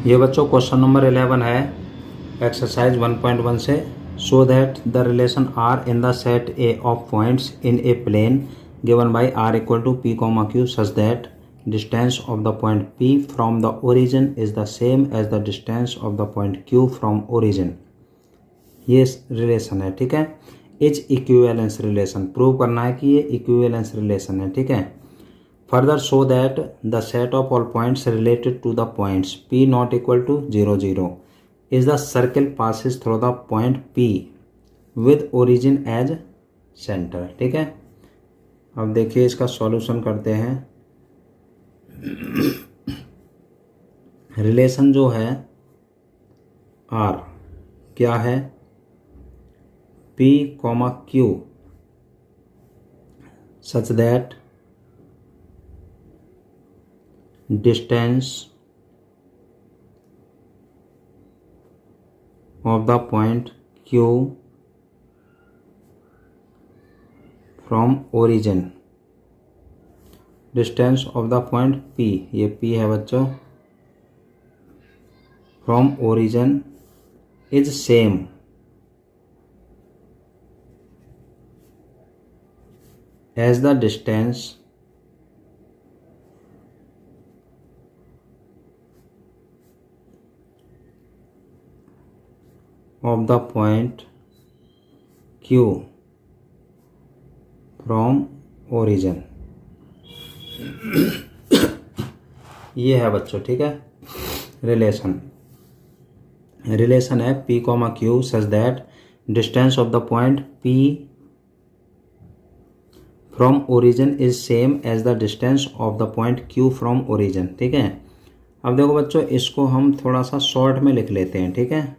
ये बच्चों question number 11 है एक्सरसाइज 1.1 से। Show that the relation R in the set A of points in a plane given by R equal to P comma Q such that distance of the point P from the origin is the same as the distance of the point Q from origin. ये relation है, ठीक है। Is equivalence relation prove करना है कि ये equivalence relation है, ठीक है। Further show that the set of all points related to the points P not equal to 0, 0 is the circle passes through the point P with origin as center, ठीक है। अब देखिए इसका सॉल्यूशन करते हैं। रिलेशन जो है R क्या है, P, Q such that distance of the point Q from origin, distance of the point P, ये P है बच्चों, from origin is same as the distance of the point Q from origin। ये है बच्चों, ठीक है। रिलेशन है P, Q such that distance of the point P from origin is same as the distance of the point Q from origin, ठीक है। अब देखो बच्चों, इसको हम थोड़ा सा शॉर्ट में लिख लेते हैं, ठीक है।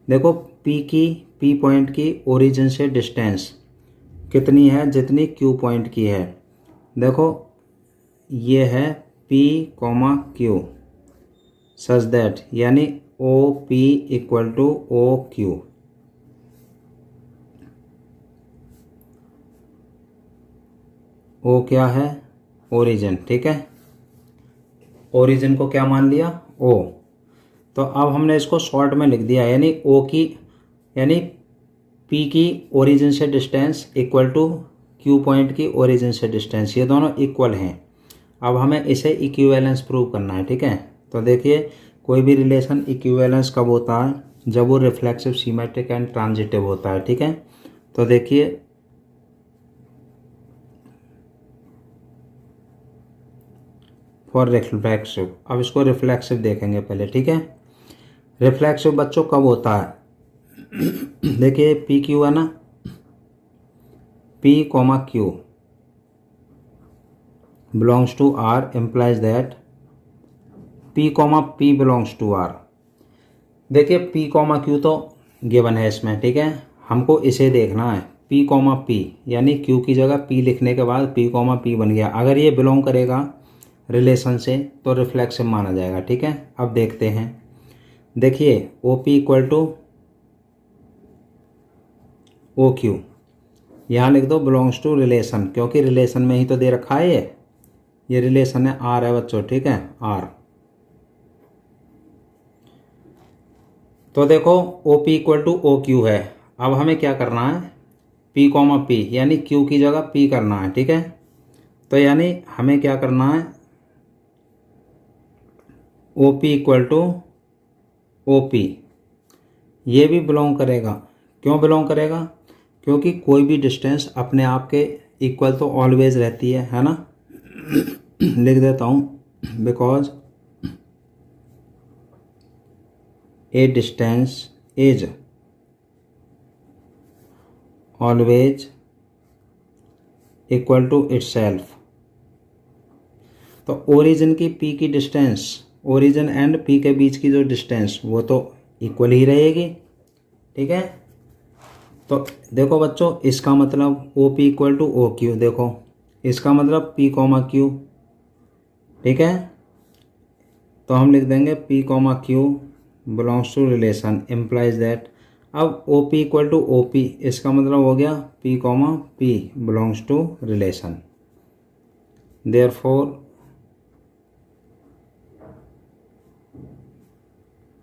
देखो P पॉइंट की ओरिजिन से डिस्टेंस कितनी है, जितनी Q पॉइंट की है। देखो ये है P, Q सच दैट यानी OP equal to OQ। O क्या है, ओरिजिन, ठीक है। ओरिजिन को क्या मान लिया, O। तो अब हमने इसको शॉर्ट में लिख दिया, यानी O की यानी P की ओरिजिन से distance equal to Q point की ओरिजिन से डिस्टेंस, ये दोनों इक्वल हैं। अब हमें इसे इक्विवेलेंस प्रूव करना है, ठीक है। तो देखिए कोई भी रिलेशन इक्विवेलेंस कब होता है, जब वो रिफ्लेक्सिव, सिमेट्रिक एंड ट्रांजिटिव होता है, ठीक है। तो देखिए फॉर रिफ्लेक्सिव, अब इसको रिफ्लेक्सिव देखेंगे पहले, ठीक है। रिफ्लेक्सिव बच्चों कब होता है, देखिए P Q है ना, P, Q belongs to R implies that P, P belongs to R। देखिए P, Q तो गिवन है इसमें, ठीक है। हमको इसे देखना है P, P यानी Q की जगह P लिखने के बाद P, P बन गया। अगर ये बिलोंग करेगा रिलेशन से तो रिफ्लेक्सिव माना जाएगा, ठीक है। अब देखते हैं, देखिए OP इक्वल टू OQ, यहाँ लिख दो बिलोंग्स टू रिलेशन, क्योंकि रिलेशन में ही तो दे रखा है ये रिलेशन है, R है बच्चों, ठीक है, R। तो देखो OP इक्वल टू OQ है। अब हमें क्या करना है, P, P यानी Q की जगह P करना है, ठीक है। तो यानी हमें क्या करना है, OP इक्वल टू OP, ये भी बिलोंग करेगा। क्यों बिलोंग करेगा, क्योंकि कोई भी डिस्टेंस अपने आप के इक्वल तो ऑलवेज रहती है ना। लिख देता हूँ, because a distance is always equal to itself. तो ओरिजिन की P की डिस्टेंस, ओरिजिन एंड P के बीच की जो डिस्टेंस वो तो इक्वल ही रहेगी, ठीक है। तो देखो बच्चों, इसका मतलब OP इक्वल टू OQ, देखो इसका मतलब P, Q, ठीक है। तो हम लिख देंगे P, Q belongs to relation implies that. अब OP इक्वल टू OP, इसका मतलब हो गया P, P belongs to relation. Therefore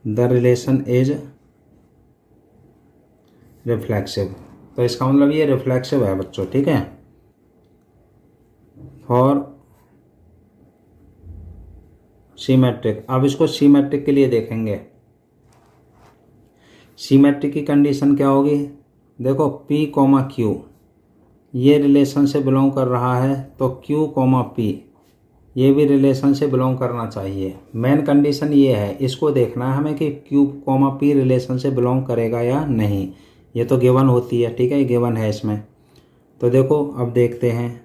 the relation is reflexive. तो इसका मतलब ये रिफ्लेक्सिव है बच्चों, ठीक है। फॉर सिमेट्रिक, अब इसको सिमेट्रिक के लिए देखेंगे। सिमेट्रिक की कंडीशन क्या होगी, देखो P, Q ये रिलेशन से बिलोंग कर रहा है, तो Q, P ये भी रिलेशन से बिलोंग करना चाहिए। मेन कंडीशन ये है, इसको देखना है हमें कि Q, P रिलेशन से बिलोंग करेगा या नहीं। ये तो गिवन होती है, ठीक है, ये गिवन है इसमें। तो देखो अब देखते हैं।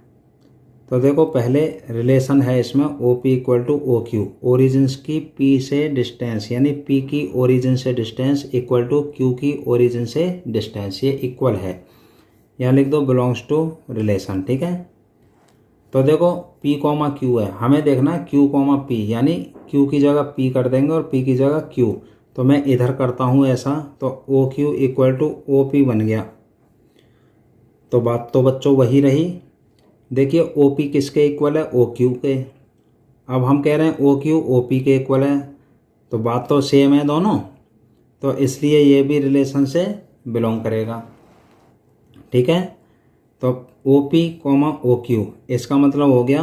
तो देखो पहले रिलेशन है इसमें OP equal to OQ, origins की P से डिस्टेंस, यानी P की ओरिजिन से डिस्टेंस इक्वल टू Q की ओरिजिन से डिस्टेंस, ये इक्वल है। यहाँ लिख दो बिलोंग्स टू रिलेशन, ठीक है। तो देखो P, Q है, हमें देखना है Q, P, यानी Q की जगह P कर देंगे और P की जगह Q। तो मैं इधर करता हूँ ऐसा, तो OQ इक्वल टू OP बन गया। तो बात तो बच्चों वही रही। देखिए OP किसके इक्वल है, OQ के। अब हम कह रहे हैं OQ OP के इक्वल है, तो बात तो सेम है दोनों, तो इसलिए ये भी रिलेशन से बिलोंग करेगा, ठीक है। तो OP, OQ इसका मतलब हो गया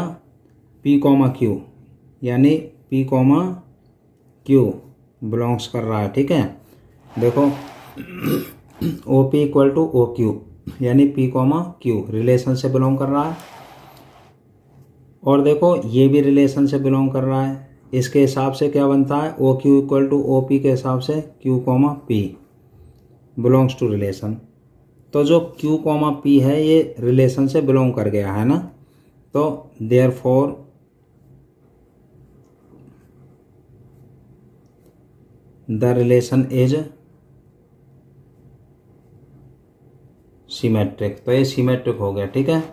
P, Q, यानी P, Q बिलोंग्स कर रहा है, ठीक है। देखो OP इक्वल टू OQ यानी P, Q रिलेशन से बिलोंग कर रहा है। और देखो ये भी रिलेशन से बिलोंग कर रहा है, इसके हिसाब से क्या बनता है, OQ इक्वल टू OP के हिसाब से Q, P belongs to relation. तो जो Q, P है ये रिलेशन से बिलोंग कर गया है ना, तो therefore the relation is symmetric. तो ये सिमेट्रिक हो गया, ठीक है।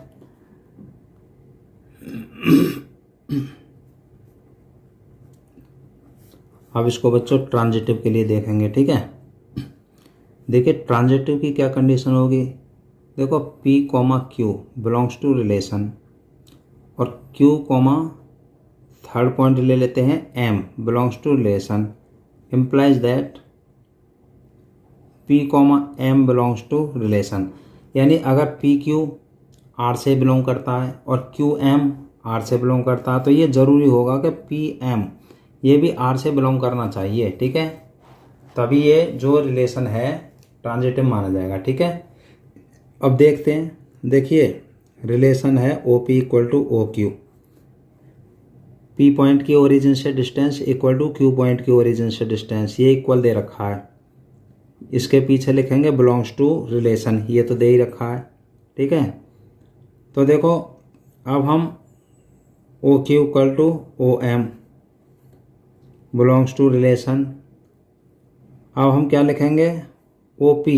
अब इसको बच्चों ट्रांजिटिव के लिए देखेंगे, ठीक है। देखिए ट्रांजिटिव की क्या कंडीशन होगी, देखो P, Q belongs to relation, और Q, थर्ड पॉइंट ले लेते हैं M belongs to relation, implies that P, M belongs to relation. यानी अगर PQ R से बिलोंग करता है और QM R से बिलोंग करता है, तो ये ज़रूरी होगा कि PM ये भी R से बिलोंग करना चाहिए, ठीक है। तभी ये जो रिलेशन है ट्रांजिटिव माना जाएगा, ठीक है। अब देखते हैं, देखिए रिलेशन है OP equal to OQ, P point की ओरिजिन से distance equal to Q point की ओरिजिन से डिस्टेंस, ये इक्वल दे रखा है। इसके पीछे लिखेंगे बिलोंग्स टू रिलेशन, ये तो दे ही रखा है, ठीक है। तो देखो अब हम OQ equal to OM belongs to relation, अब हम क्या लिखेंगे, OP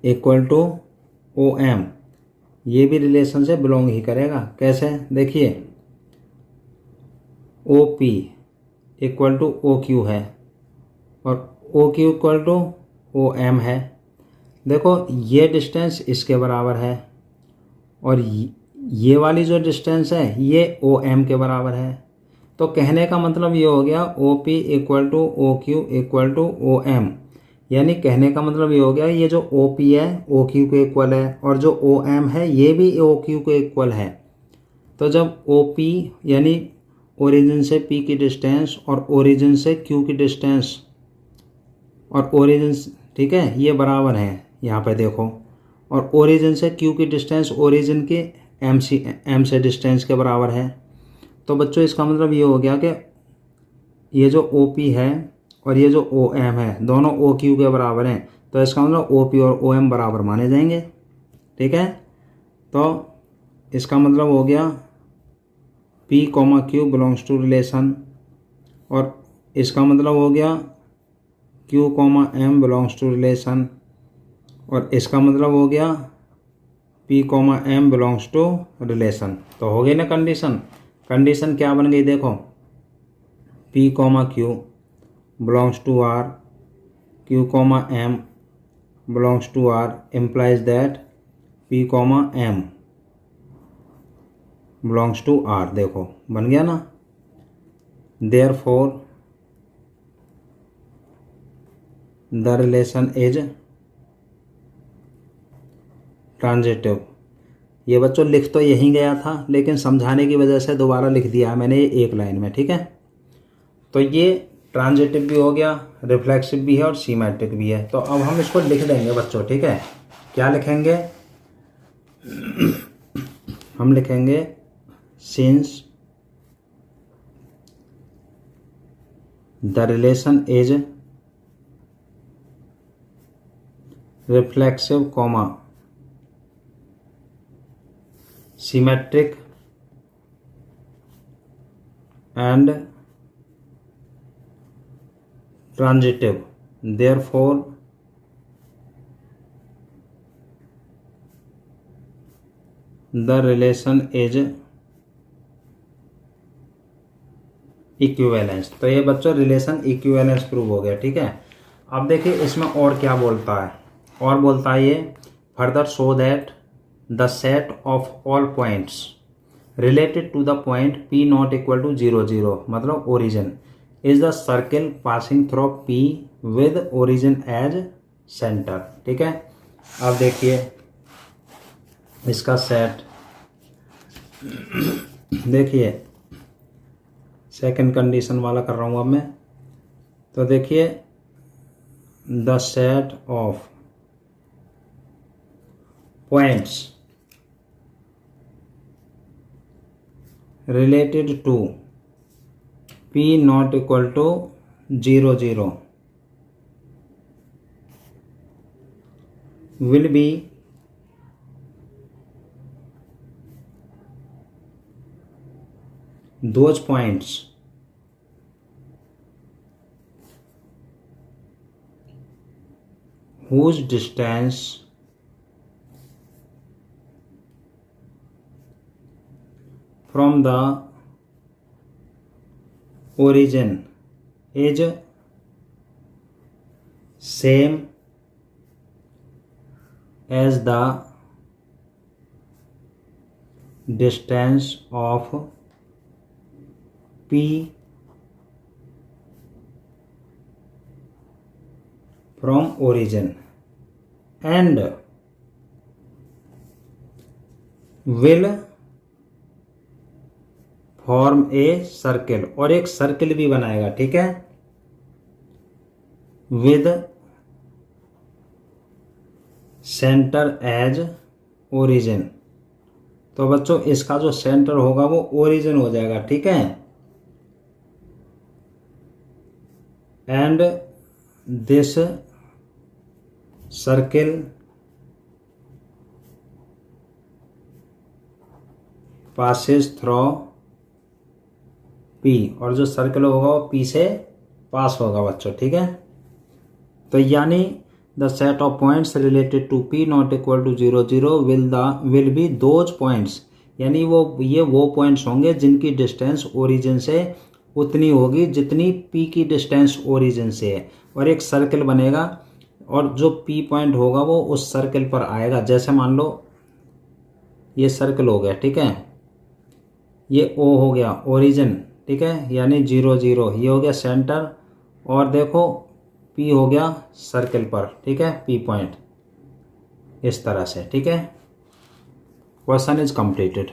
इक्वल टू OM, ये भी रिलेशन से बिलोंग ही करेगा। कैसे, देखिए OP इक्वल टू OQ है और OQ इक्वल टू OM है। देखो ये डिस्टेंस इसके बराबर है और ये वाली जो डिस्टेंस है ये OM के बराबर है। तो कहने का मतलब ये हो गया OP equal to OQ equal to OM, यानी कहने का मतलब ये हो गया ये जो OP है OQ के इक्वल है और जो OM है ये भी OQ के इक्वल है। तो जब OP यानी ओरिजिन से P की डिस्टेंस और ओरिजिन से Q की डिस्टेंस और ओरिजिन, ठीक है, ये बराबर हैं यहाँ पे देखो, और ओरिजिन से Q की डिस्टेंस ओरिजिन के M से डिस्टेंस के बराबर है। तो बच्चों इसका मतलब ये हो गया कि ये जो OP है और ये जो OM है दोनों OQ के बराबर हैं, तो इसका मतलब OP और OM बराबर माने जाएंगे, ठीक है। तो इसका मतलब हो गया P, Q belongs to relation, और इसका मतलब हो गया Q, M belongs to relation, और इसका मतलब हो गया P, M belongs to relation. तो हो गई ना कंडीशन। कंडीशन क्या बन गई, देखो P, Q belongs to R, Q, M belongs to R implies that P, M belongs to R। देखो बन गया ना। Therefore the relation is transitive. ये बच्चों लिख तो यहीं गया था, लेकिन समझाने की वजह से दोबारा लिख दिया मैंने एक लाइन में, ठीक है। तो ये ट्रांजिटिव भी हो गया, रिफ्लेक्सिव भी है और सीमेट्रिक भी है। तो अब हम इसको लिख देंगे बच्चों, ठीक है। क्या लिखेंगे? हम लिखेंगे since the relation is reflexive comma symmetric and transitive, therefore the relation is equivalence. तो ये बच्चों रिलेशन इक्विवेलेंस प्रूव हो गया, ठीक है। अब देखिए इसमें और क्या बोलता है, और बोलता है ये further show that the set of all points related to the point P not equal to 0 0 मतलब origin is the circle passing through P with origin as centre, ठीक है। अब देखिए इसका सेट, देखिए सेकंड कंडीशन वाला कर रहा हूँ अब मैं। तो देखिए the set of points related to P not equal to 0 0 will be those points whose distance from the origin is same as the distance of P from origin and will form a circle, और एक circle भी बनाएगा, ठीक है, with centre as origin. तो बच्चों इसका जो सेंटर होगा वो ओरिजिन हो जाएगा, ठीक है। And this circle passes through P, और जो सर्कल होगा वो P से पास होगा बच्चों, ठीक है। तो यानी the set of points related to P not equal to 0 0 will be those points, यानी वो पॉइंट्स होंगे जिनकी डिस्टेंस ओरिजिन से उतनी होगी जितनी P की डिस्टेंस ओरिजिन से है, और एक सर्कल बनेगा और जो P पॉइंट होगा वो उस सर्कल पर आएगा। जैसे मान लो ये सर्कल हो गया, ठीक है, ये O हो गया ओरिजिन, ठीक है, यानी 0 0, ये हो गया सेंटर, और देखो P हो गया सर्कल पर, ठीक है, P पॉइंट, इस तरह से, ठीक है। Question is completed.